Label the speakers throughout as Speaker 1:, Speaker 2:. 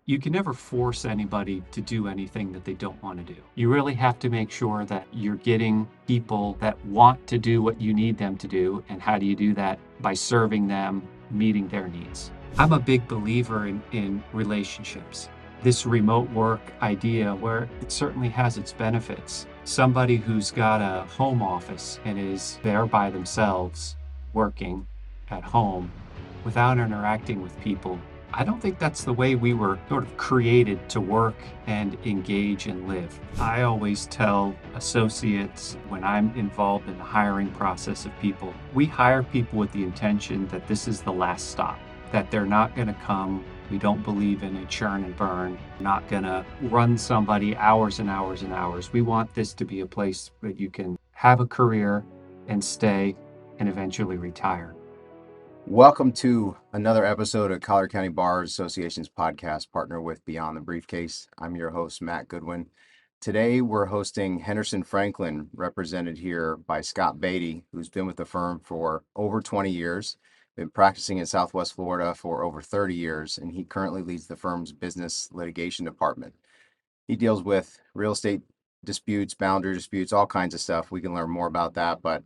Speaker 1: You can never force anybody to do anything that they don't want to do. You really have to make sure that you're getting people that want to do what you need them to do. And how do you do that? By serving them, meeting their needs. I'm a big believer in relationships. This remote work idea, where it certainly has its benefits. Somebody who's got a home office and is there by themselves working at home without interacting with people, I don't think that's the way we were sort of created to work and engage and live. I always tell associates when I'm involved in the hiring process of people, we hire people with the intention that this is the last stop, that they're not going to come. We don't believe in a churn and burn. We're not going to run somebody hours and hours and hours. We want this to be a place where you can have a career and stay and eventually retire.
Speaker 2: Welcome to another episode of Collier County Bar Association's podcast, partner with Beyond the Briefcase. I'm your host, Matt Goodwin. Today, we're hosting Henderson Franklin, represented here by Scott Beatty, who's been with the firm for over 20 years, been practicing in Southwest Florida for over 30 years, and he currently leads the firm's business litigation department. He deals with real estate disputes, boundary disputes, all kinds of stuff. We can learn more about that, but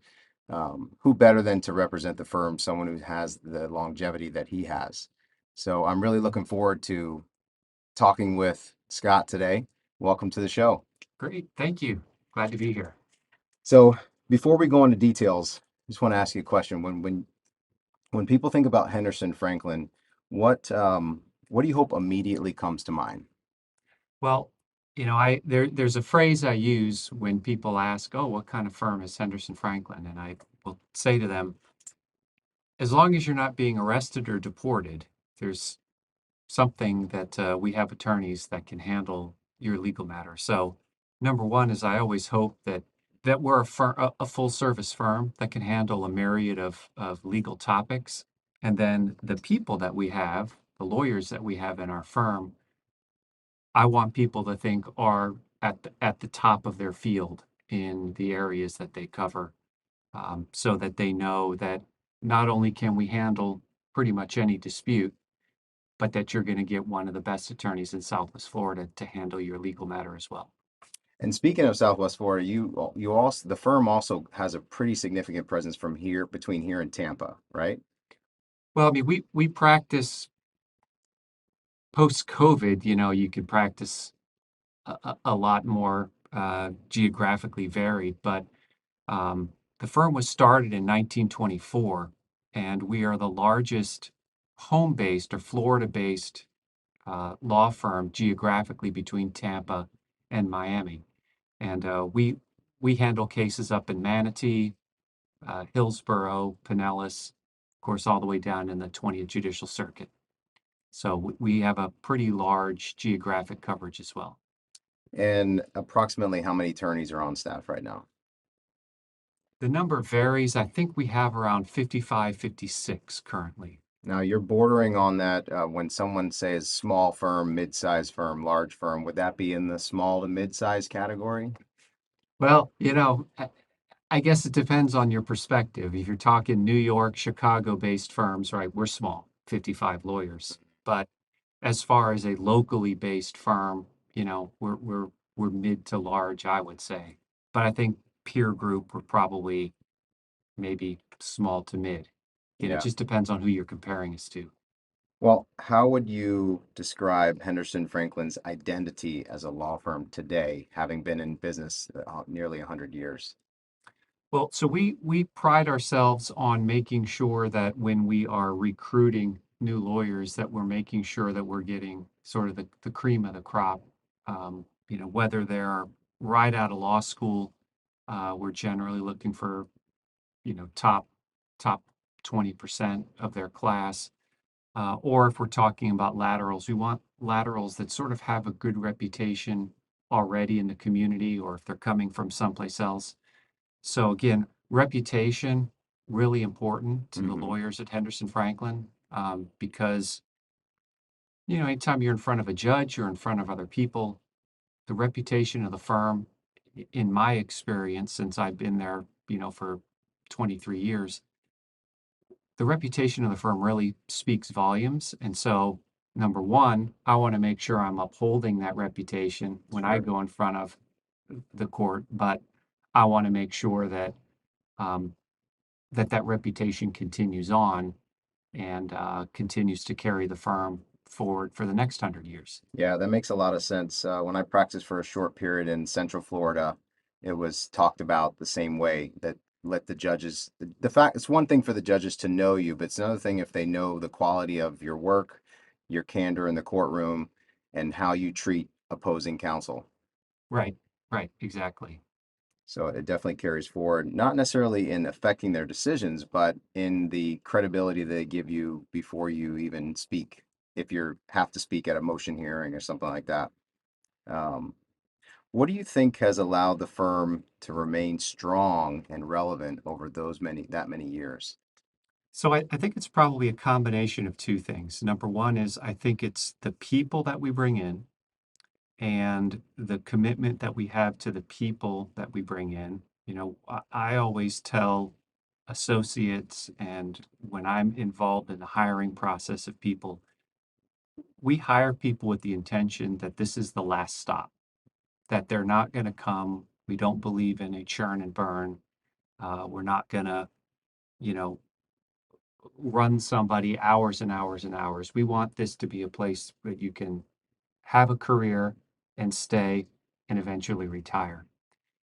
Speaker 2: who better than to represent the firm, someone who has the longevity that he has. So I'm really looking forward to talking with Scott today. Welcome to the show.
Speaker 1: Great. Thank you. Glad to be here.
Speaker 2: So before we go into details, I just want to ask you a question. When people think about Henderson Franklin, what do you hope immediately comes to mind?
Speaker 1: Well, there's a phrase I use when people ask, "Oh, what kind of firm is Henderson Franklin?" And I will say to them, as long as you're not being arrested or deported, there's something that we have attorneys that can handle your legal matter. So, number one is I always hope that we're a full service firm that can handle a myriad of legal topics. And then the people that we have, the lawyers that we have in our firm, I want people to think are at the top of their field in the areas that they cover, so that they know that not only can we handle pretty much any dispute, but that you're going to get one of the best attorneys in Southwest Florida to handle your legal matter as well.
Speaker 2: And speaking of Southwest Florida, you also the firm also has a pretty significant presence from here between here and Tampa, right?
Speaker 1: Well, I mean, we practice post-COVID. You could practice a lot more geographically varied, but the firm was started in 1924, and we are the largest home-based or Florida-based law firm geographically between Tampa and Miami. And we handle cases up in Manatee, Hillsborough, Pinellas, of course, all the way down in the 20th Judicial Circuit. So we have a pretty large geographic coverage as well.
Speaker 2: And approximately how many attorneys are on staff right now?
Speaker 1: The number varies. I think we have around 55, 56 currently.
Speaker 2: Now you're bordering on that when someone says small firm, mid-sized firm, large firm, would that be in the small to mid-sized category?
Speaker 1: Well, I guess it depends on your perspective. If you're talking New York, Chicago-based firms, right, we're small, 55 lawyers. But as far as a locally based firm, we're mid to large, I would say. But I think peer group, we're probably maybe small to mid. It
Speaker 2: Yeah.
Speaker 1: just depends on who you're comparing us to.
Speaker 2: Well, how would you describe Henderson Franklin's identity as a law firm today, having been in business nearly 100 years?
Speaker 1: Well, so we pride ourselves on making sure that when we are recruiting new lawyers, that we're making sure that we're getting sort of the cream of the crop. Whether they're right out of law school, we're generally looking for, top 20% of their class. Or if we're talking about laterals, we want laterals that sort of have a good reputation already in the community, or if they're coming from someplace else. So again, reputation, really important to the
Speaker 2: Mhm.
Speaker 1: lawyers at Henderson Franklin, because, anytime you're in front of a judge or in front of other people, the reputation of the firm, in my experience, since I've been there, for 23 years, the reputation of the firm really speaks volumes. And so number one, I want to make sure I'm upholding that reputation when I
Speaker 2: Sure.
Speaker 1: go in front of the court, but I want to make sure that um, that reputation continues on and continues to carry the firm forward for the next 100 years.
Speaker 2: Yeah, that makes a lot of sense. When I practiced for a short period in Central Florida, it was talked about the same way that let the judges, the fact it's one thing for the judges to know you, but it's another thing if they know the quality of your work, your candor in the courtroom, and how you treat opposing counsel.
Speaker 1: Right, right, exactly.
Speaker 2: So it definitely carries forward, not necessarily in affecting their decisions, but in the credibility they give you before you even speak, if you have to speak at a motion hearing or something like that. Um, what do you think has allowed the firm to remain strong and relevant over that many years?
Speaker 1: So I think it's probably a combination of two things. Number one is I think it's the people that we bring in and the commitment that we have to the people that we bring in. I always tell associates, and when I'm involved in the hiring process of people, we hire people with the intention that this is the last stop, that they're not going to come. We don't believe in a churn and burn. We're not going to, you know, run somebody hours and hours and hours. We want this to be a place where you can have a career and stay and eventually retire.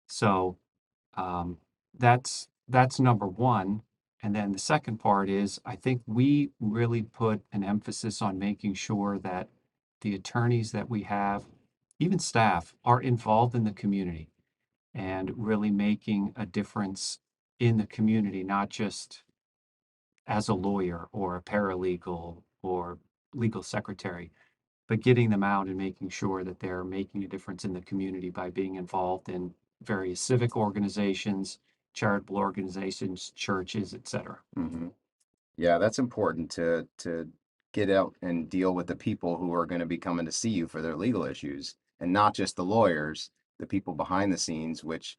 Speaker 1: So um, that's number one. And then the second part is I think we really put an emphasis on making sure that the attorneys that we have, even staff, are involved in the community and really making a difference in the community, not just as a lawyer or a paralegal or legal secretary, but getting them out and making sure that they're making a difference in the community by being involved in various civic organizations, charitable organizations, churches, etc.
Speaker 2: Hmm. Yeah, that's important to get out and deal with the people who are going to be coming to see you for their legal issues, and not just the lawyers, the people behind the scenes, which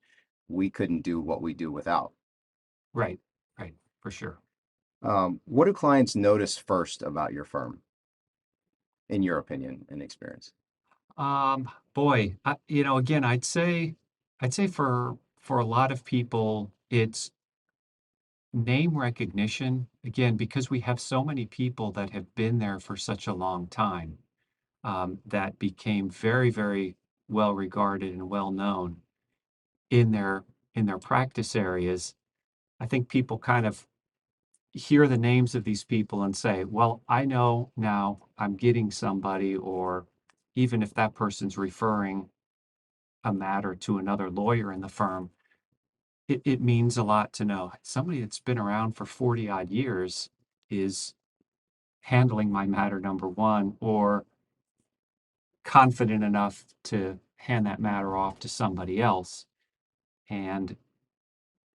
Speaker 2: we couldn't do what we do without.
Speaker 1: Right, right, for sure.
Speaker 2: What do clients notice first about your firm, in your opinion and experience?
Speaker 1: Boy, again, I'd say for a lot of people, it's name recognition. Again, because we have so many people that have been there for such a long time, that became very, very well regarded and well known in their practice areas. I think people kind of hear the names of these people and say, well, I know now I'm getting somebody, or even if that person's referring a matter to another lawyer in the firm, it means a lot to know somebody that's been around for 40 odd years is handling my matter number one, or confident enough to hand that matter off to somebody else. And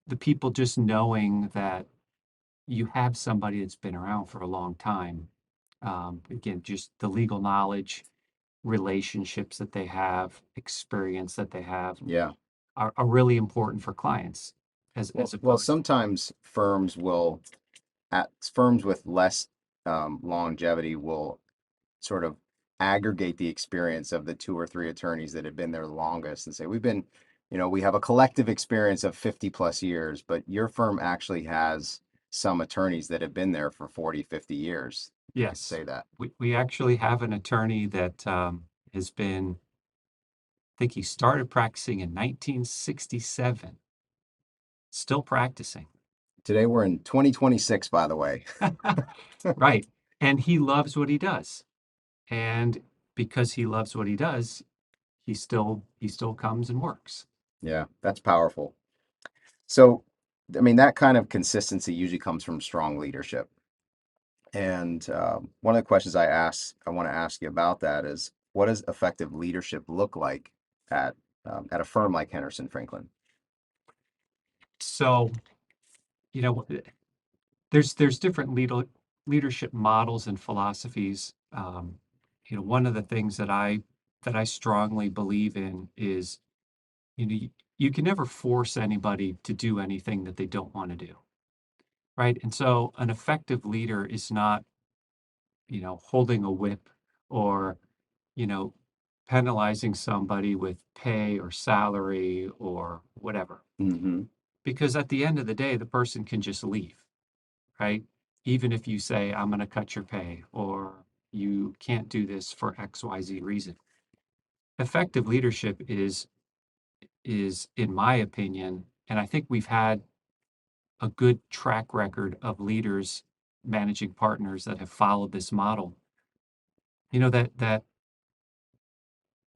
Speaker 1: the people just knowing that you have somebody that's been around for a long time. Again, just the legal knowledge, relationships that they have, experience that they have
Speaker 2: Yeah.
Speaker 1: are really important for clients as
Speaker 2: Well,
Speaker 1: opposed.
Speaker 2: sometimes firms will, at firms with less longevity will sort of aggregate the experience of the two or three attorneys that have been there longest and say, we have a collective experience of 50 plus years, but your firm actually has some attorneys that have been there for 40, 50 years. You could
Speaker 1: Yes,
Speaker 2: say that.
Speaker 1: we actually have an attorney that has been, I think he started practicing in 1967, still practicing.
Speaker 2: Today we're in 2026, by the way.
Speaker 1: Right. And he loves what he does. And because he loves what he does, he still comes and works.
Speaker 2: Yeah, that's powerful. So, I mean, that kind of consistency usually comes from strong leadership. And one of the questions I want to ask you about that is, what does effective leadership look like at a firm like Henderson Franklin?
Speaker 1: So, you know, there's different leadership models and philosophies. One of the things that I strongly believe in is, you can never force anybody to do anything that they don't want to do, right? And so an effective leader is not, holding a whip or, you know, penalizing somebody with pay or salary or whatever.
Speaker 2: Mm-hmm.
Speaker 1: Because at the end of the day, the person can just leave, right? Even if you say, I'm going to cut your pay or you can't do this for XYZ reason. Effective leadership is, in my opinion, and I think we've had a good track record of leaders, managing partners that have followed this model, that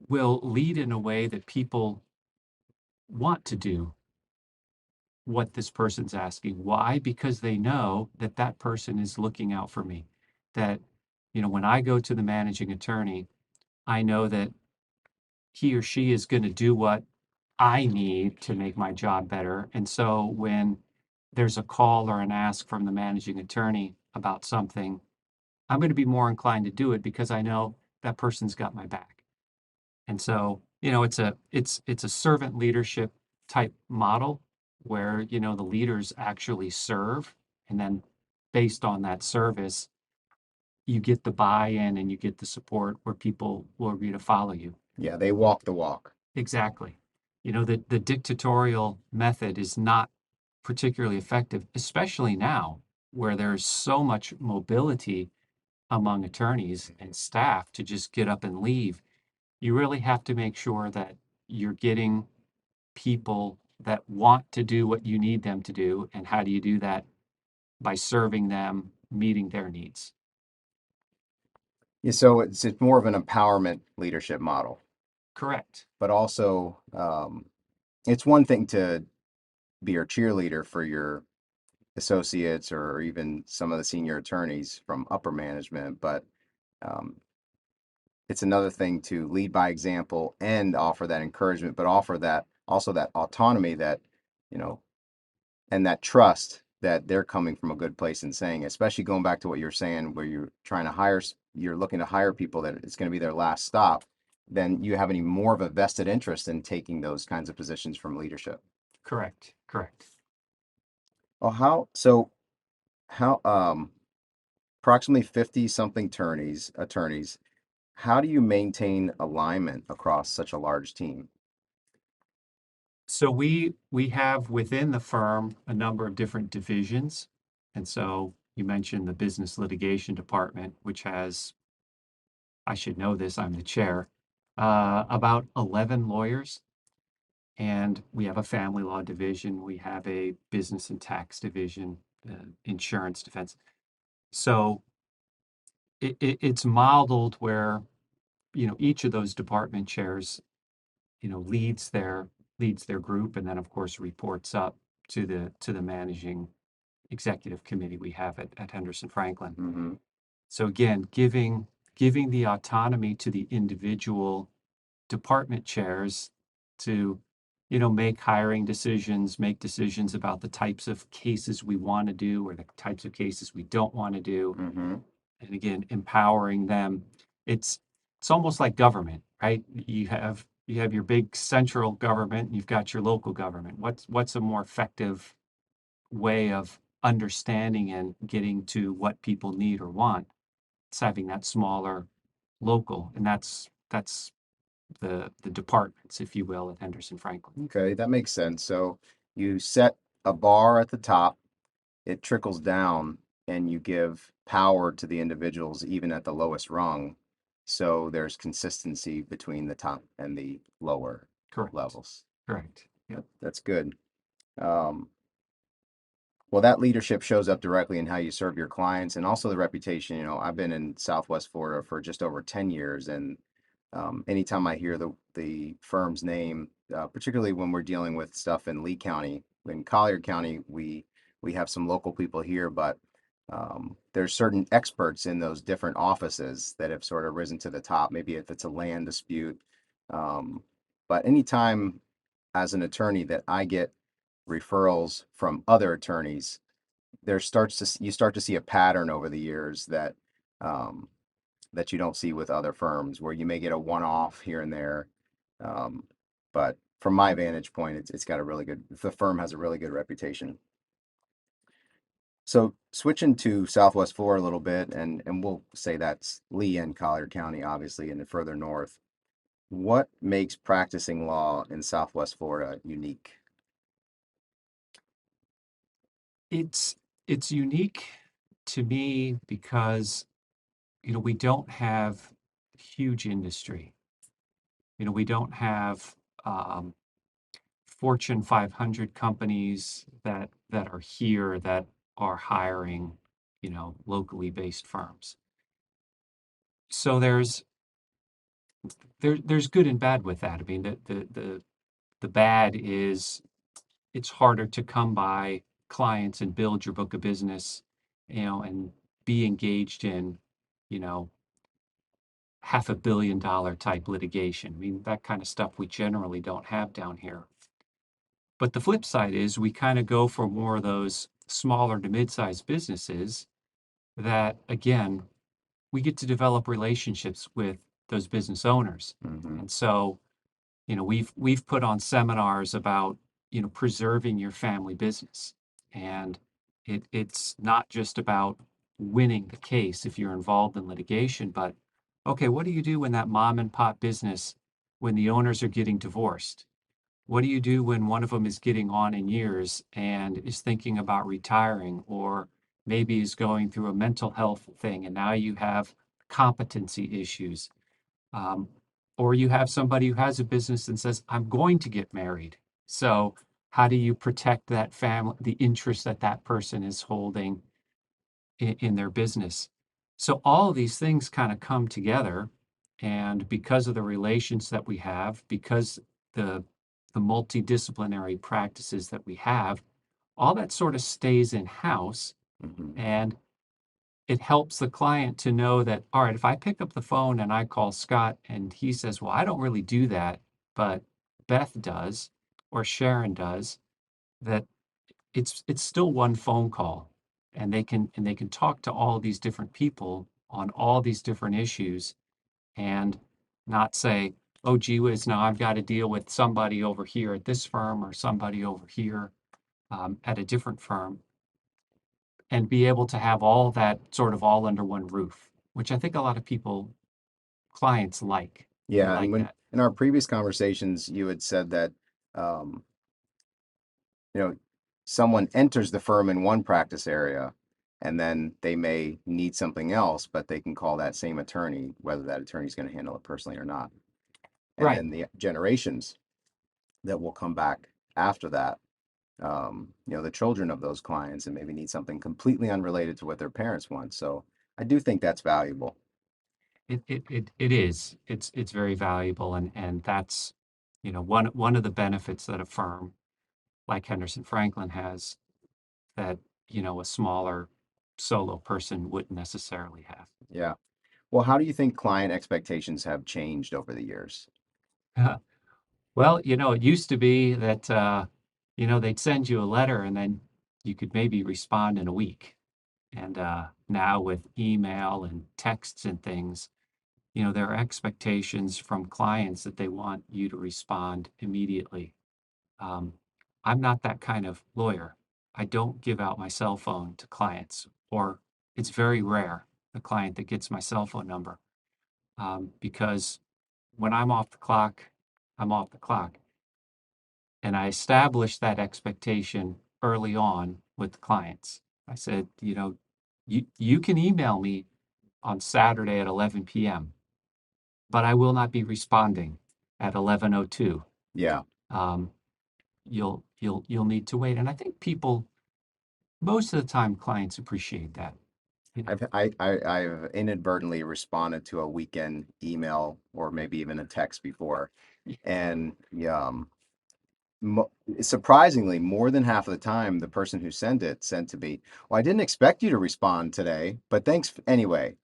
Speaker 1: will lead in a way that people want to do what this person's asking. Why? Because they know that that person is looking out for me. That, when I go to the managing attorney, I know that he or she is going to do what I need to make my job better. And so when there's a call or an ask from the managing attorney about something, I'm going to be more inclined to do it because I know that person's got my back. And so, it's a servant leadership type model where, the leaders actually serve, and then based on that service, you get the buy-in and you get the support where people will agree to follow you.
Speaker 2: Yeah, they walk the walk.
Speaker 1: Exactly. The dictatorial method is not particularly effective, especially now where there's so much mobility among attorneys and staff to just get up and leave. You really have to make sure that you're getting people that want to do what you need them to do. And how do you do that? By serving them, meeting their needs.
Speaker 2: Yeah, so it's more of an empowerment leadership model,
Speaker 1: Correct.
Speaker 2: but also it's one thing to be your cheerleader for your associates or even some of the senior attorneys from upper management, but um, it's another thing to lead by example and offer that encouragement, but offer that also that autonomy that, you know, and that trust that they're coming from a good place and saying, especially going back to what you're saying, where you're trying to hire, you're looking to hire people that it's going to be their last stop, then you have any more of a vested interest in taking those kinds of positions from leadership.
Speaker 1: Correct. Correct.
Speaker 2: Well, how approximately 50 something attorneys, how do you maintain alignment across such a large team?
Speaker 1: So we have within the firm a number of different divisions. And so you mentioned the business litigation department, which has, I should know this, I'm the chair, about 11 lawyers. And we have a family law division. We have a business and tax division, insurance defense. So it's modeled where, each of those department chairs, leads their group, and then of course reports up to the managing executive committee we have at Henderson Franklin.
Speaker 2: Mm-hmm.
Speaker 1: So again, giving the autonomy to the individual department chairs to, make hiring decisions, make decisions about the types of cases we want to do or the types of cases we don't want to do.
Speaker 2: Mm-hmm.
Speaker 1: And again, empowering them. It's almost like government, right? You have your big central government, and you've got your local government. What's a more effective way of understanding and getting to what people need or want? It's having that smaller local, and that's the departments, if you will, at Henderson Franklin.
Speaker 2: Okay, that makes sense. So you set a bar at the top, it trickles down, and you give power to the individuals even at the lowest rung. So there's consistency between the top and the lower
Speaker 1: Correct.
Speaker 2: levels.
Speaker 1: Correct. Yep.
Speaker 2: That's good. Um, well, that leadership shows up directly in how you serve your clients and also the reputation. I've been in Southwest Florida for just over 10 years, and anytime I hear the firm's name, particularly when we're dealing with stuff in Lee County, in Collier County, we have some local people here, but there's certain experts in those different offices that have sort of risen to the top. Maybe if it's a land dispute, um, but anytime as an attorney that I get referrals from other attorneys, you start to see a pattern over the years um, that you don't see with other firms, where you may get a one-off here and there. Um, but from my vantage point, it's got the firm has a really good reputation. So switching to Southwest Florida a little bit, and we'll say that's Lee and Collier County, obviously, and then further north. What makes practicing law in Southwest Florida unique?
Speaker 1: It's it's unique to me because we don't have huge industry. We don't have um, Fortune 500 companies that are here that are hiring, locally based firms. So there's good and bad with that. I mean, the bad is it's harder to come by clients and build your book of business, and be engaged in, you know, $500 million type litigation. I mean, that kind of stuff we generally don't have down here. But the flip side is we kind of go for more of those smaller to mid-sized businesses that, again, we get to develop relationships with those business owners.
Speaker 2: Hmm.
Speaker 1: And so, we've put on seminars about, preserving your family business. And it's not just about winning the case if you're involved in litigation, but okay, what do you do when that mom and pop business, when the owners are getting divorced? What do you do when one of them is getting on in years and is thinking about retiring, or maybe is going through a mental health thing and now you have competency issues? Um, or you have somebody who has a business and says, I'm going to get married. So how do you protect that family, the interest that that person is holding in their business? So all of these things kind of come together. And because of the relations that we have, because the the multidisciplinary practices that we have, all that sort of stays in house.
Speaker 2: Hmm.
Speaker 1: And it helps the client to know that, all right, if I pick up the phone and I call Scott and he says, well, I don't really do that, but Beth does, or Sharon does, that it's still one phone call, and they can talk to all these different people on all these different issues, and not say, oh, gee whiz, now I've got to deal with somebody over here at this firm or somebody over here at a different firm, and be able to have all that sort of all under one roof, which I think a lot of people, clients like. They
Speaker 2: Yeah, and
Speaker 1: like
Speaker 2: when
Speaker 1: that.
Speaker 2: in our previous conversations, you had said that um, you know, someone enters the firm in one practice area, and then they may need something else, but they can call that same attorney, whether that attorney is going to handle it personally or not. And
Speaker 1: Right.
Speaker 2: then the generations that will come back after that, the children of those clients and maybe need something completely unrelated to what their parents want. So I do think that's valuable.
Speaker 1: It is. It's very valuable, and that's, one of the benefits that a firm like Henderson Franklin has that, a smaller solo person wouldn't necessarily
Speaker 2: Yeah. Well, how do you think client expectations have changed over the years?
Speaker 1: have. Well, it used to be that, they'd send you a letter and then you could maybe respond in a week. And now with email and texts and things, there are expectations from clients that they want you to respond immediately. Um, I'm not that kind of lawyer. I don't give out my cell phone to clients, or it's very rare the client that gets my cell phone number, because when I'm off the clock, I'm off the clock. And I established that expectation early on with the clients. I said, you can email me on Saturday at 11 p.m., but I will not be responding at 11:02.
Speaker 2: Yeah.
Speaker 1: Um, you'll need to wait. And I think people, most of the time, clients appreciate that. You know,
Speaker 2: I've inadvertently responded to a weekend email or maybe even a text before, and mo surprisingly, more than half of the time, the person who sent it said to me, "Well, I didn't expect you to respond today, but thanks anyway."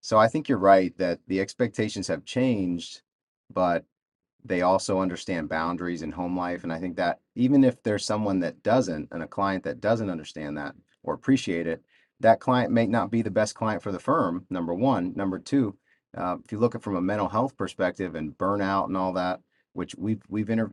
Speaker 2: So I think you're right that the expectations have changed, but they also understand boundaries in home life. And I think that even if there's someone that doesn't, and a client that doesn't understand that or appreciate it, that client may not be the best client for the firm, number one. Number two, if you look at it from a mental health perspective and burnout and all that, which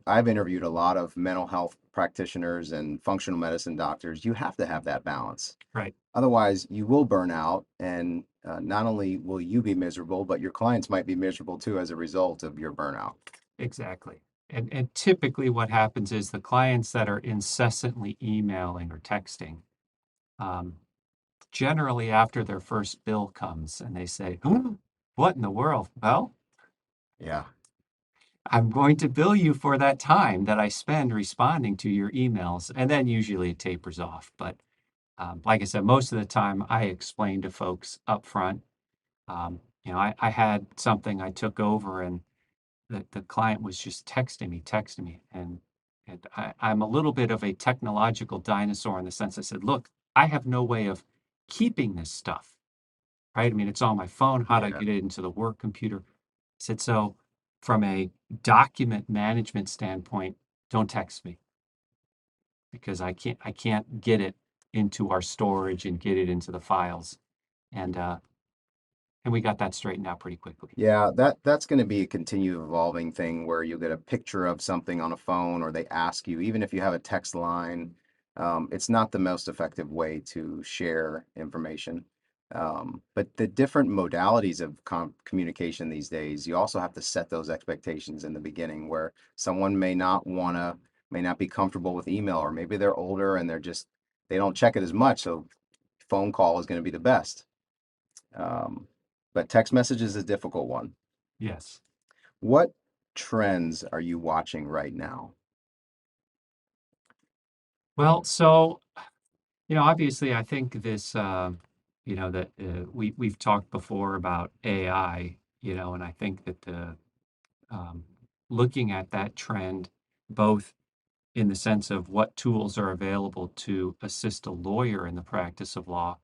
Speaker 2: I've interviewed a lot of mental health practitioners and functional medicine doctors. You have to have that balance.
Speaker 1: Right.
Speaker 2: Otherwise, you will burn out, and not only will you be miserable, but your clients might be miserable too as a result of your burnout.
Speaker 1: Exactly. And typically what happens is the clients that are incessantly emailing or texting, um, generally after their first bill comes and they say, what in the world? Well,
Speaker 2: Yeah.
Speaker 1: I'm going to bill you for that time that I spend responding to your emails. And then usually it tapers off. But like I said, most of the time I explain to folks up front. I had something I took over and the client was just texting me. And I'm a little bit of a technological dinosaur in the sense I said, look, I have no way of keeping this stuff, right? I mean, it's on my phone. How do I
Speaker 2: Yeah.
Speaker 1: get it into the work computer? I said, so from a document management standpoint, don't text me because I can't get it into our storage and get it into the files. And we got that straightened out pretty quickly.
Speaker 2: Yeah, that's going to be a continued evolving thing where you'll get a picture of something on a phone or they ask you, even if you have a text line, it's not the most effective way to share information. But the different modalities of communication these days, you also have to set those expectations in the beginning where someone may not be comfortable with email, or maybe they're older and they don't check it as much. So phone call is going to be the best. Um, but text message is a difficult one.
Speaker 1: Yes.
Speaker 2: What trends are you watching right now?
Speaker 1: Well, so obviously, I think this, that we've talked before about AI, and I think that um, looking at that trend, both in the sense of what tools are available to assist a lawyer in the practice of law,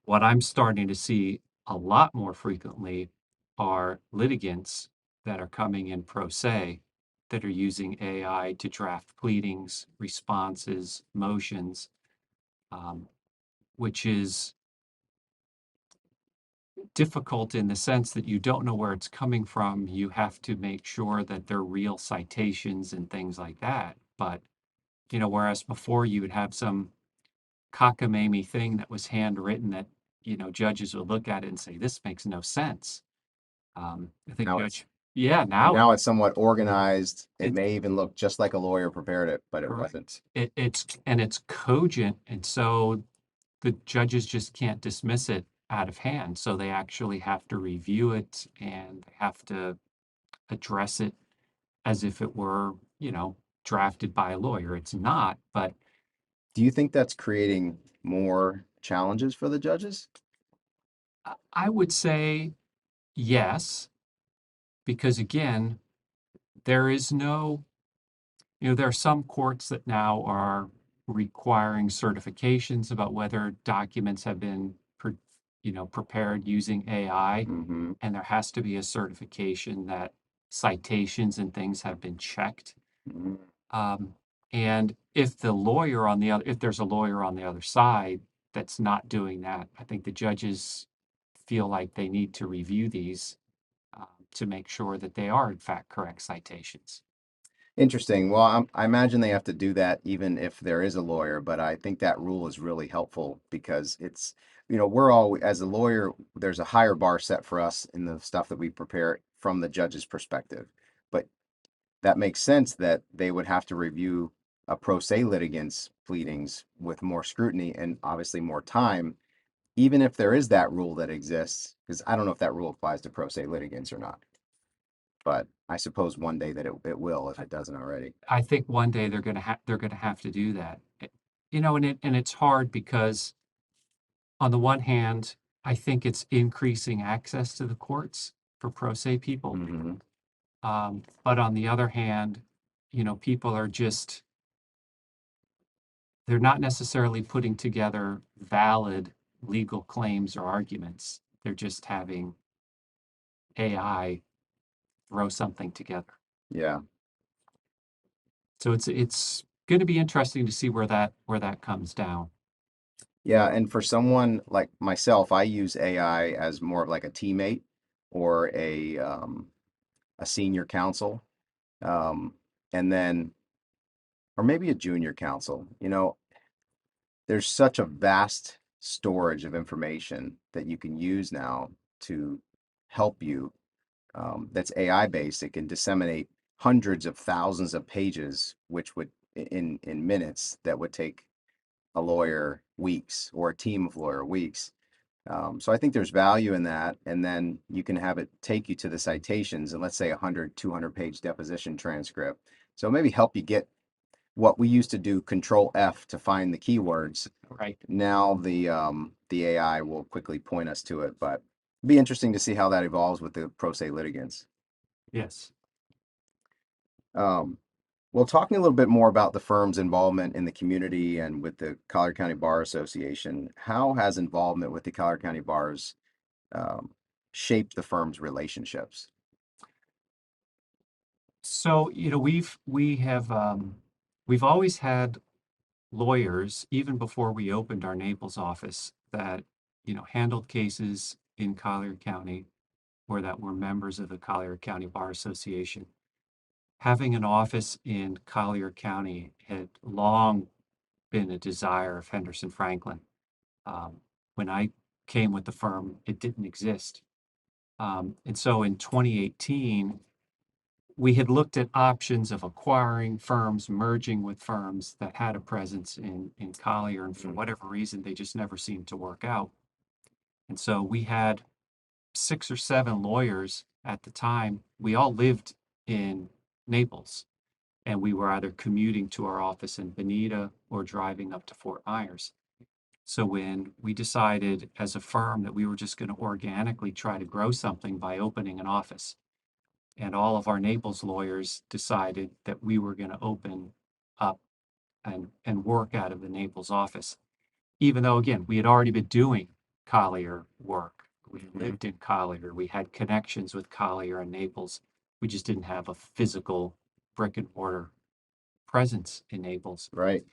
Speaker 1: what I'm starting to see a lot more frequently are litigants that are coming in pro se that are using AI to draft pleadings, responses, motions, um, which is difficult in the sense that you don't know where it's coming from. You have to make sure that they're real citations and things like that. But, whereas before you would have some cockamamie thing that was handwritten that, judges would look at it and say, this makes no sense. I think
Speaker 2: Now it's
Speaker 1: Judge, yeah,
Speaker 2: and
Speaker 1: now
Speaker 2: now it's somewhat organized. It
Speaker 1: it's
Speaker 2: may even look just like a lawyer prepared it, but it wasn't.
Speaker 1: correct. It's cogent. And so the judges just can't dismiss it out of hand. So they actually have to review it and they have to address it as if it were, drafted by a lawyer. It's not, but
Speaker 2: Do you think that's creating more challenges for the judges?
Speaker 1: I would say yes, because again, there is no, there are some courts that now are requiring certifications about whether documents have been, prepared using AI,
Speaker 2: Mm-hmm.
Speaker 1: and there has to be a certification that citations and things have been checked.
Speaker 2: Mm-hmm.
Speaker 1: Um, and if there's a lawyer on the other side that's not doing that, I think the judges feel like they need to review these to make sure that they are in fact correct citations.
Speaker 2: Interesting. Well, I imagine they have to do that even if there is a lawyer, but I think that rule is really helpful because we're all, as a lawyer, there's a higher bar set for us in the stuff that we prepare from the judge's perspective. But that makes sense that they would have to review a pro se litigant's pleadings with more scrutiny and obviously more time, even if there is that rule that exists, because I don't know if that rule applies to pro se litigants or not, but I suppose one day that it will if
Speaker 1: I,
Speaker 2: it doesn't already.
Speaker 1: I think one day they're gonna have to do that. And it's hard because on the one hand, I think it's increasing access to the courts for pro se people.
Speaker 2: Hmm.
Speaker 1: But on the other hand, people are just, they're not necessarily putting together valid legal claims or arguments. They're just having AI throw something together.
Speaker 2: Yeah.
Speaker 1: So it's going to be interesting to see where that comes down.
Speaker 2: Yeah. And for someone like myself, I use AI as more of like a teammate or a senior counsel. Um, and then, or maybe a junior counsel. There's such a vast storage of information that you can use now to help you, that's AI based. It can disseminate hundreds of thousands of pages, which would in minutes that would take a lawyer weeks or a team of lawyer weeks. So I think there's value in that. And then you can have it take you to the citations and let's say 100, 200-page deposition transcript. So maybe help you get what we used to do, Control F to find the keywords.
Speaker 1: Right.
Speaker 2: Now the AI will quickly point us to it, but it'd be interesting to see how that evolves with the pro se litigants.
Speaker 1: Yes.
Speaker 2: Um, well, talking a little bit more about the firm's involvement in the community and with the Collier County Bar Association, how has involvement with the Collier County Bars um, shaped the firm's relationships?
Speaker 1: So, we've always had lawyers, even before we opened our Naples office, that, handled cases in Collier County or that were members of the Collier County Bar Association. Having an office in Collier County had long been a desire of Henderson Franklin. Um, when I came with the firm, it didn't exist. And so in 2018, we had looked at options of acquiring firms, merging with firms that had a presence in Collier, and for whatever reason, they just never seemed to work out. And so we had 6 or 7 lawyers at the time. We all lived in Naples, and we were either commuting to our office in Bonita or driving up to Fort Myers. So when we decided as a firm that we were just going to organically try to grow something by opening an office, and all of our Naples lawyers decided that we were going to open up and work out of the Naples office, even though, again, we had already been doing Collier work. We lived in Collier. We had connections with Collier and Naples. We just didn't have a physical brick and mortar presence in Naples.
Speaker 2: Right.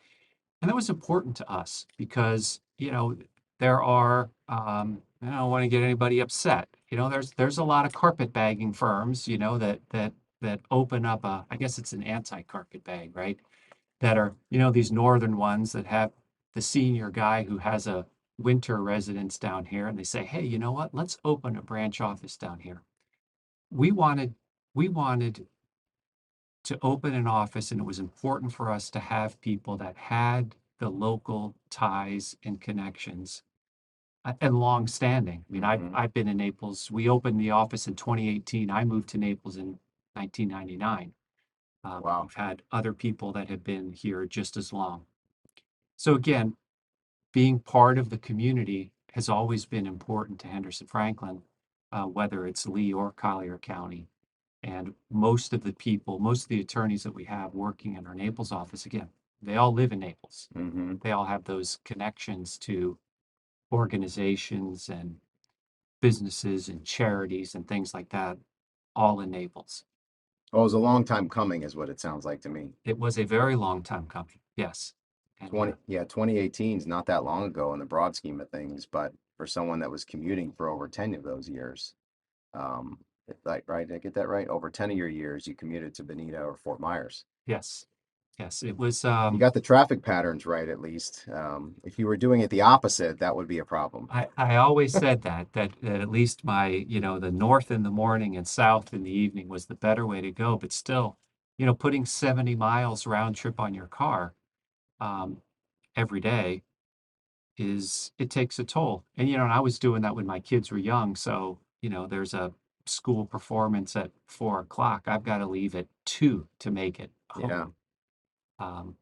Speaker 1: And that was important to us because, there are, I don't want to get anybody upset. There's a lot of carpetbagging firms, that open up I guess it's an anti-carpet bag, right? That are, these northern ones that have the senior guy who has a winter residence down here, and they say, hey, you know what? Let's open a branch office down here. We wanted, we wanted to open an office, and it was important for us to have people that had the local ties and connections and long standing. I mean, I've been in Naples. We opened the office in 2018. I moved to Naples in 1999.
Speaker 2: Wow.
Speaker 1: We've had other people that have been here just as long. So again, being part of the community has always been important to Henderson Franklin, whether it's Lee or Collier County. And most of the attorneys that we have working in our Naples office, again, they all live in Naples.
Speaker 2: Mm-hmm.
Speaker 1: They all have those connections to organizations and businesses and charities and things like that, all in Naples.
Speaker 2: Well, it was a long time coming, is what it sounds like to me.
Speaker 1: It was a very long time coming. Yes. And
Speaker 2: 2018 is not that long ago in the broad scheme of things, but for someone that was commuting for over 10 of those years, um, right, did I get that right? Over 10 of your years, you commuted to Bonita or Fort Myers.
Speaker 1: yes, yes, it was.
Speaker 2: You got the traffic patterns right, at least. If you were doing it the opposite, that would be a problem.
Speaker 1: I always said that at least the north in the morning and south in the evening was the better way to go. But still, putting 70 miles round trip on your car um, every day it takes a toll. And I was doing that when my kids were young. So, there's a school performance at 4 o'clock. I've got to leave at 2 to make it
Speaker 2: Yeah.
Speaker 1: home. Um,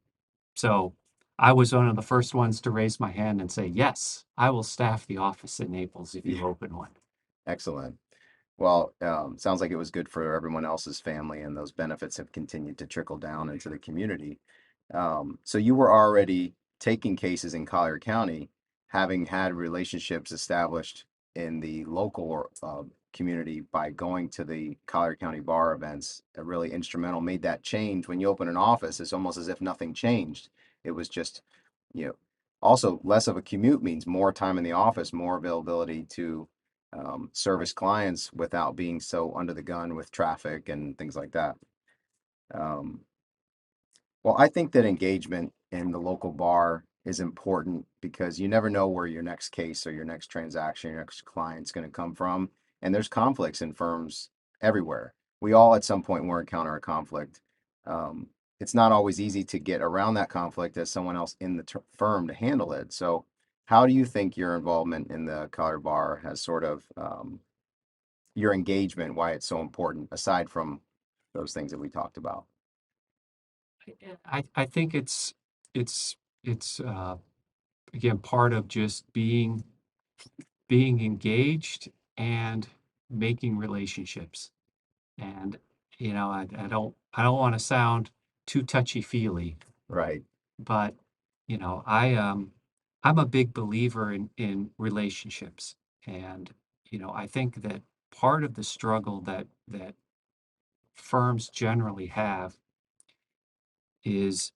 Speaker 1: so I was one of the first ones to raise my hand and say, yes, I will staff the office in Naples if you
Speaker 2: Yeah.
Speaker 1: open one.
Speaker 2: Excellent. Well, sounds like it was good for everyone else's family, and those benefits have continued to trickle down into the community. So you were already taking cases in Collier County, having had relationships established in the local community by going to the Collier County bar events. Really instrumental, made that change. When you open an office, it's almost as if nothing changed. It was just, you know, also less of a commute means more time in the office, more availability to service
Speaker 1: Right.
Speaker 2: clients without being so under the gun with traffic and things like that. Um, well, I think that engagement in the local bar is important because you never know where your next case or your next transaction, your next client's going to come from. And there's conflicts in firms everywhere. We all at some point will encounter a conflict. Um, it's not always easy to get around that conflict as someone else in the firm to handle it. So, how do you think your involvement in the Collar Bar has sort of your engagement, why it's so important, aside from those things that we talked about?
Speaker 1: I think it's again part of just being engaged and making relationships. And I don't want to sound too touchy feely,
Speaker 2: Right.
Speaker 1: but I'm a big believer in relationships. And I think that part of the struggle that firms generally have is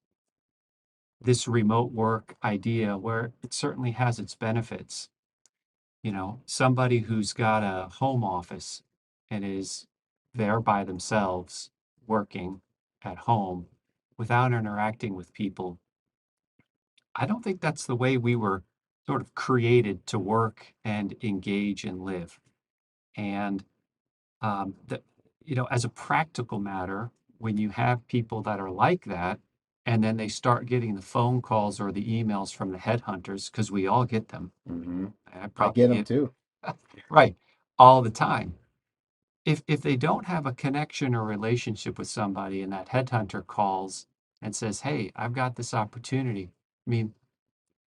Speaker 1: this remote work idea, where it certainly has its benefits. Somebody who's got a home office and is there by themselves working at home without interacting with people, I don't think that's the way we were sort of created to work and engage and live. And that, as a practical matter, when you have people that are like that, and then they start getting the phone calls or the emails from the headhunters, because we all get them.
Speaker 2: Hmm.
Speaker 1: I
Speaker 2: I
Speaker 1: probably
Speaker 2: get them
Speaker 1: get
Speaker 2: too.
Speaker 1: right all the time. If they don't have a connection or relationship with somebody, and that headhunter calls and says, "Hey, I've got this opportunity," I mean,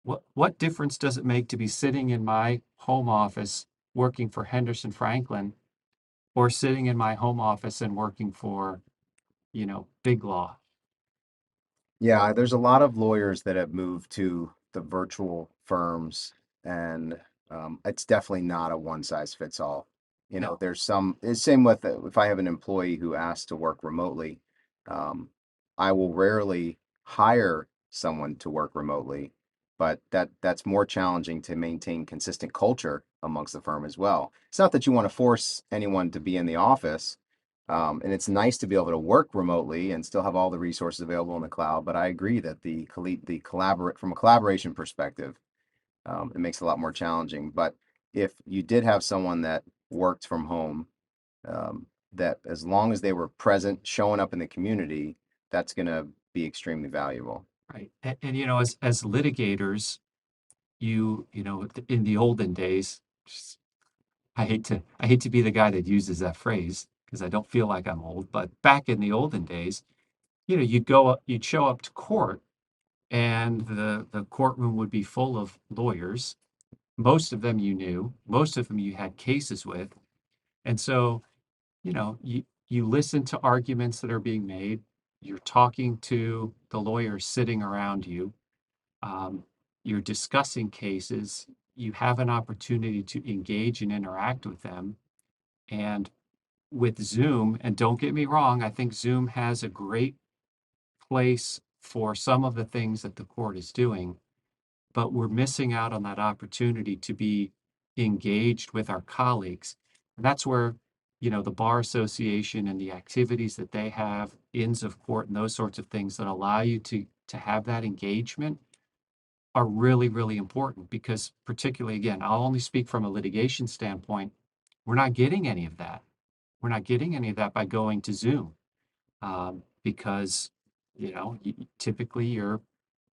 Speaker 1: what difference does it make to be sitting in my home office working for Henderson Franklin, or sitting in my home office and working for, Big Law?
Speaker 2: Yeah, there's a lot of lawyers that have moved to the virtual firms, and it's definitely not a one size fits all.
Speaker 1: No,
Speaker 2: There's some, it's same with if I have an employee who asks to work remotely, um, I will rarely hire someone to work remotely, but that's more challenging to maintain consistent culture amongst the firm as well. It's not that you want to force anyone to be in the office, and it's nice to be able to work remotely and still have all the resources available in the cloud. But I agree that the collaborate from a collaboration perspective, it makes it a lot more challenging. But if you did have someone that worked from home, that as long as they were present, showing up in the community, that's going to be extremely valuable.
Speaker 1: right. And as litigators, in the olden days, just- I hate to be the guy that uses that phrase because I don't feel like I'm old, but back in the olden days, you'd show up to court, and the courtroom would be full of lawyers. Most of them you knew, most of them you had cases with. And so, you listen to arguments that are being made. You're talking to the lawyers sitting around you. Um, you're discussing cases. You have an opportunity to engage and interact with them. And with Zoom, and don't get me wrong, I think Zoom has a great place for some of the things that the court is doing, but we're missing out on that opportunity to be engaged with our colleagues. And that's where, the Bar Association and the activities that they have, inns of court, and those sorts of things that allow you to have that engagement are really, really important because, particularly, again, I'll only speak from a litigation standpoint. We're not getting any of that. We're not getting any of that by going to Zoom, because, typically you're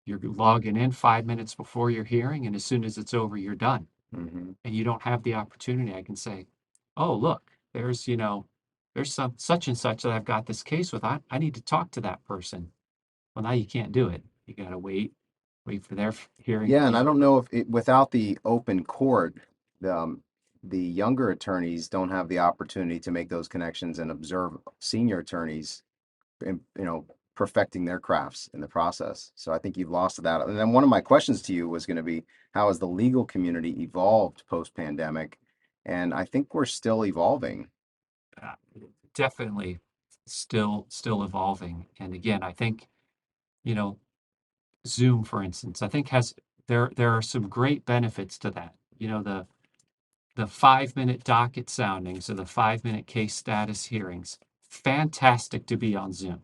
Speaker 1: logging in 5 minutes before your hearing, and as soon as it's over, you're done.
Speaker 2: Hmm.
Speaker 1: And you don't have the opportunity. I can say, "Oh, look, there's some such and such that I've got this case with. I need to talk to that person." Well, now you can't do it. You got to wait for their hearing.
Speaker 2: Yeah, and I don't know if without the open court, the younger attorneys don't have the opportunity to make those connections and observe senior attorneys, perfecting their crafts in the process. So I think you've lost that. And then one of my questions to you was going to be, how has the legal community evolved post-pandemic? And I think we're still evolving.
Speaker 1: Uh, Definitely still evolving. And again, I think, you know, Zoom, for instance, I think has there are some great benefits to that. The 5 minute docket soundings or the 5 minute case status hearings, fantastic to be on Zoom.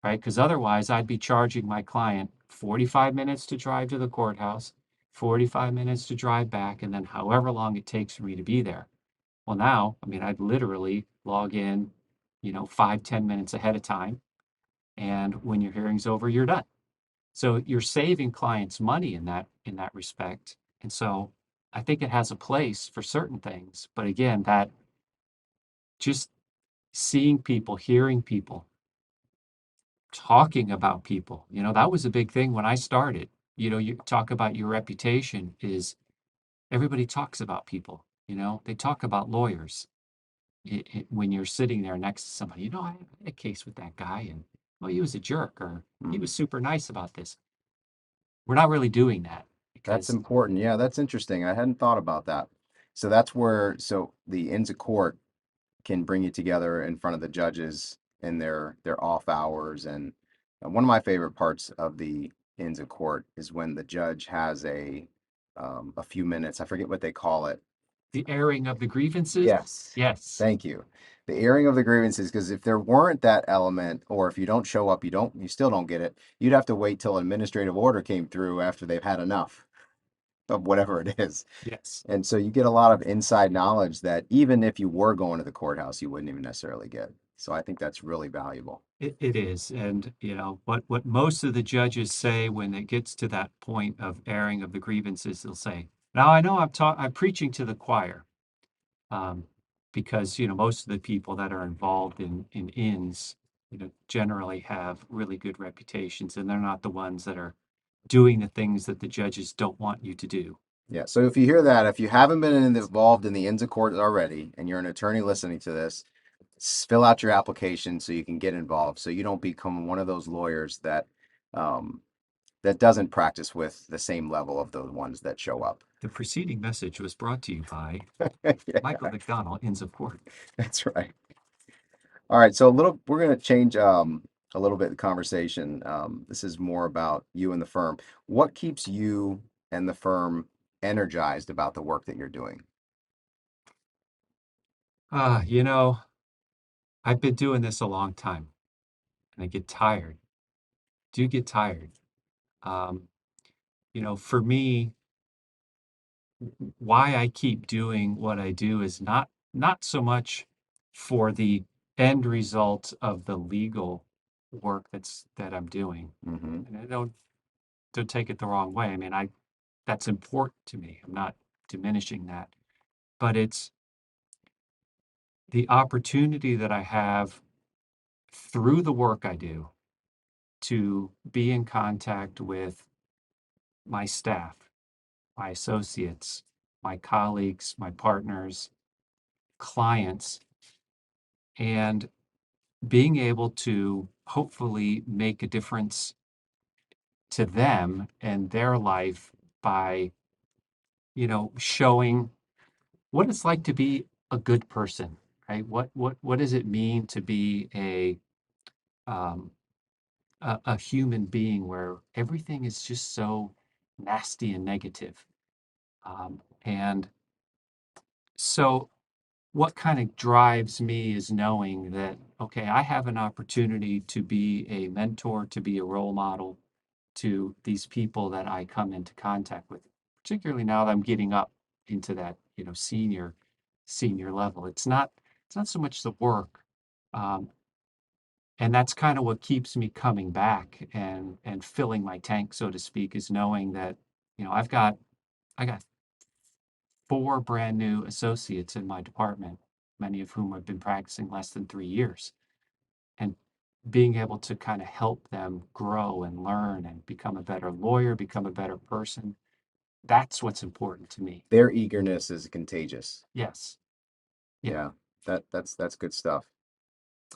Speaker 1: right? Because otherwise, I'd be charging my client 45 minutes to drive to the courthouse, 45 minutes to drive back, and then however long it takes for me to be there. Well, now, I mean, I'd literally log in, 5, 10 minutes ahead of time. And when your hearing's over, you're done. So you're saving clients money in that respect. And so I think it has a place for certain things. But again, that just seeing people, hearing people, talking about people, that was a big thing when I started. You talk about your reputation is everybody talks about people, they talk about lawyers. When you're sitting there next to somebody, I had a case with that guy and well, he was a jerk or he was super nice about this. We're not really doing that
Speaker 2: That's
Speaker 1: because
Speaker 2: important. Yeah, that's interesting. I hadn't thought about that. So that's where, so the ends of court can bring you together in front of the judges in their off hours. And one of my favorite parts of the ends of court is when the judge has a few minutes. I forget what they call it.
Speaker 1: the airing of the grievances,
Speaker 2: Yes.
Speaker 1: yes,
Speaker 2: Thank you. The airing of the grievances, because if there weren't that element, or if you don't show up, you still don't get it. You'd have to wait till an administrative order came through after they've had enough of whatever it is.
Speaker 1: yes,
Speaker 2: And so you get a lot of inside knowledge that even if you were going to the courthouse, you wouldn't even necessarily get. So I think that's really valuable.
Speaker 1: it is. And what most of the judges say when it gets to that point of airing of the grievances, they'll say, now I know I'm preaching to the choir. Um, because most of the people that are involved in ins generally have really good reputations and they're not the ones that are doing the things that the judges don't want you to do.
Speaker 2: Yeah. So if you hear that, if you haven't been involved in the ends of court already, and you're an attorney listening to this, fill out your application so you can get involved, so you don't become one of those lawyers um, that doesn't practice with the same level of the ones that show up.
Speaker 1: The preceding message was brought to you by
Speaker 2: Yeah,
Speaker 1: Michael McDonald, Inns of Court.
Speaker 2: that's right. All right, so we're going to change a little bit the conversation. This is more about you and the firm. What keeps you and the firm energized about the work that you're doing?
Speaker 1: Ah, I've been doing this a long time and I get tired. Do get tired. Um, for me, why I keep doing what I do is not so much for the end result of the legal work that I'm doing.
Speaker 2: Hmm.
Speaker 1: And I don't take it the wrong way. I mean, that's important to me. I'm not diminishing that, but it's the opportunity that I have through the work I do to be in contact with my staff, my associates, my colleagues, my partners, clients, and being able to hopefully make a difference to them and their life by, showing what it's like to be a good person, right? What does it mean to be um, a human being where everything is just so nasty and negative? And so what kind of drives me is knowing that, okay, I have an opportunity to be a mentor, to be a role model to these people that I come into contact with, particularly now that I'm getting up into that, senior level. It's not so much the work. Um, and that's kind of what keeps me coming back and filling my tank, so to speak, is knowing that, I got 4 brand new associates in my department, many of whom have been practicing less than 3 years. And being able to kind of help them grow and learn and become a better lawyer, become a better person, that's what's important to me.
Speaker 2: Their eagerness is contagious.
Speaker 1: Yes. Yeah.
Speaker 2: Yeah, that's good stuff.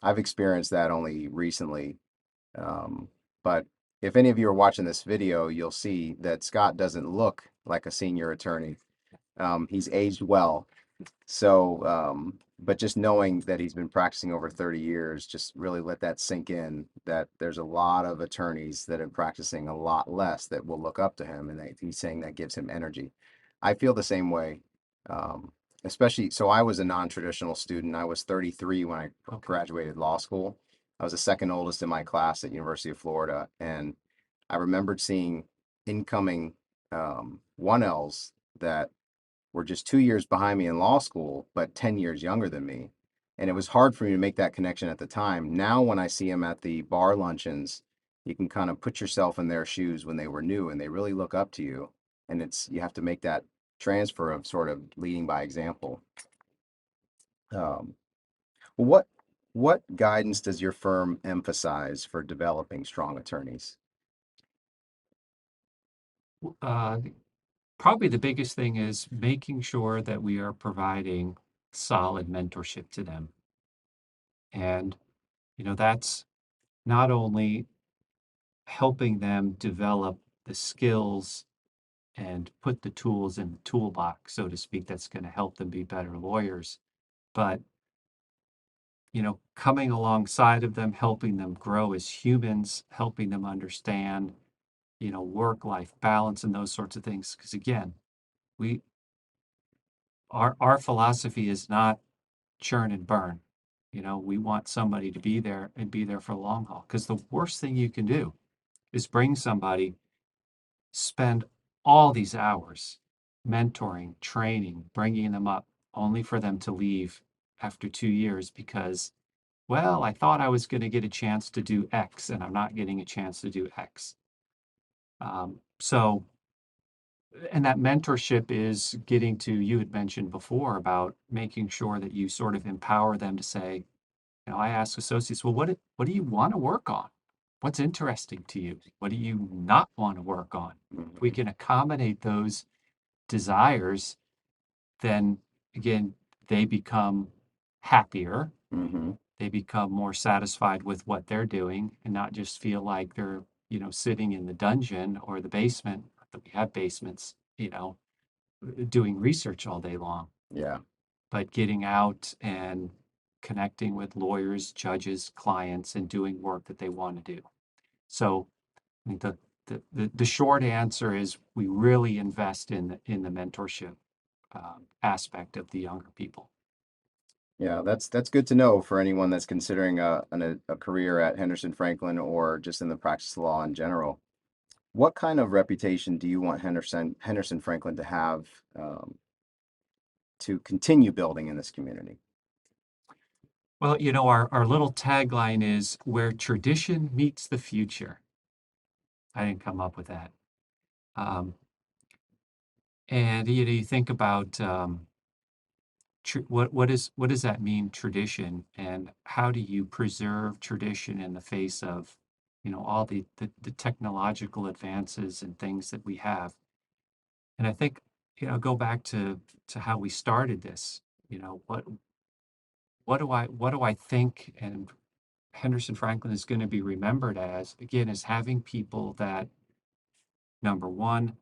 Speaker 2: I've experienced that only recently. But if any of you are watching this video, you'll see that Scott doesn't look like a senior attorney. He's aged well. So, but just knowing that he's been practicing over 30 years, just really let that sink in that there's a lot of attorneys that are practicing a lot less that will look up to him. And he's saying that gives him energy. I feel the same way. Um, Especially, so I was a non-traditional student. I was 33 when I
Speaker 1: Okay.
Speaker 2: graduated law school. I was the second oldest in my class at University of Florida, and I remembered seeing incoming 1Ls that were just 2 years behind me in law school, but 10 years younger than me. And it was hard for me to make that connection at the time. Now, when I see them at the bar luncheons, you can kind of put yourself in their shoes when they were new and they really look up to you. And you have to make that transfer of sort of leading by example. Um, what guidance does your firm emphasize for developing strong attorneys?
Speaker 1: Uh, Probably the biggest thing is making sure that we are providing solid mentorship to them. And, that's not only helping them develop the skills and put the tools in the toolbox, so to speak, that's going to help them be better lawyers, but, coming alongside of them, helping them grow as humans, helping them understand, work-life balance and those sorts of things. Because again, we our philosophy is not churn and burn. We want somebody to be there and be there for the long haul. Because the worst thing you can do is bring somebody, spend all these hours mentoring, training, bringing them up, only for them to leave after 2 years because, well, I thought I was going to get a chance to do X and I'm not getting a chance to do X. So, and that mentorship is getting to, you had mentioned before about making sure that you sort of empower them to say, I ask associates, well, what do you want to work on? What's interesting to you? What do you not want to work on? If we can accommodate those desires, then again, they become happier.
Speaker 2: Mm-hmm.
Speaker 1: They become more satisfied with what they're doing and not just feel like they're, sitting in the dungeon or the basement, that we have basements, doing research all day long,
Speaker 2: Yeah,
Speaker 1: but getting out and connecting with lawyers, judges, clients, and doing work that they want to do. So I think the short answer is we really invest in the mentorship aspect of the younger people.
Speaker 2: yeah, that's good to know for anyone that's considering a career at Henderson Franklin or just in the practice of law in general. What kind of reputation do you want Henderson Franklin to have to continue building in this community?
Speaker 1: Well, our little tagline is where tradition meets the future. I didn't come up with that. Um, and you think about what does that mean, tradition, and how do you preserve tradition in the face of, all the technological advances and things that we have. And I think, go back to how we started this. What do I think, and Henderson Franklin is going to be remembered as, again, as having people that, number one,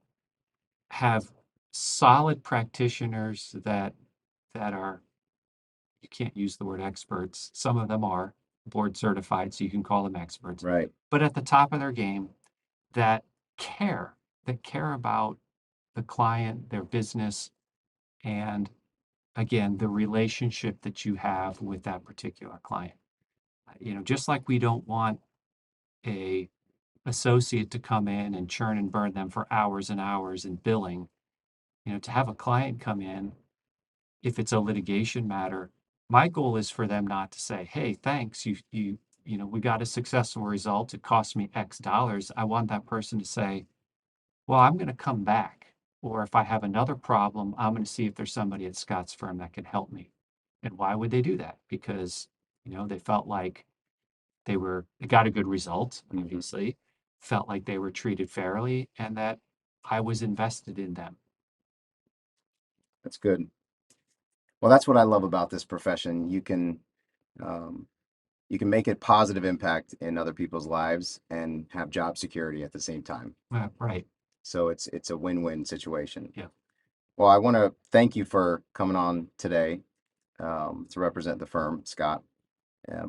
Speaker 1: have solid practitioners that are, you can't use the word experts. Some of them are board certified, so you can call them experts,
Speaker 2: Right.
Speaker 1: but at the top of their game, that care, that care about the client, their business, and again, the relationship that you have with that particular client. Just like we don't want a associate to come in and churn and burn them for hours and hours in billing, to have a client come in, if it's a litigation matter, my goal is for them not to say, hey, thanks, we got a successful result. It cost me X dollars. I want that person to say, well, I'm going to come back. Or if I have another problem, I'm going to see if there's somebody at Scott's firm that can help me. And why would they do that? Because, they felt like they got a good result, obviously, felt like they were treated fairly, and that I was invested in them.
Speaker 2: That's good. Well, that's what I love about this profession. Um, you can make a positive impact in other people's lives and have job security at the same time.
Speaker 1: Right.
Speaker 2: So it's a win-win situation.
Speaker 1: Yeah.
Speaker 2: Well, I want to thank you for coming on today to represent the firm, Scott.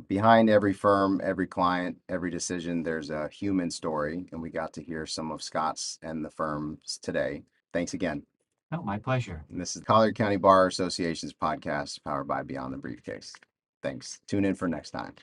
Speaker 2: Behind every firm, every client, every decision, there's a human story, and we got to hear some of Scott's and the firm's today. Thanks again.
Speaker 1: No, my pleasure.
Speaker 2: And this is Collier County Bar Association's podcast powered by Beyond the Briefcase. Thanks. Tune in for next time.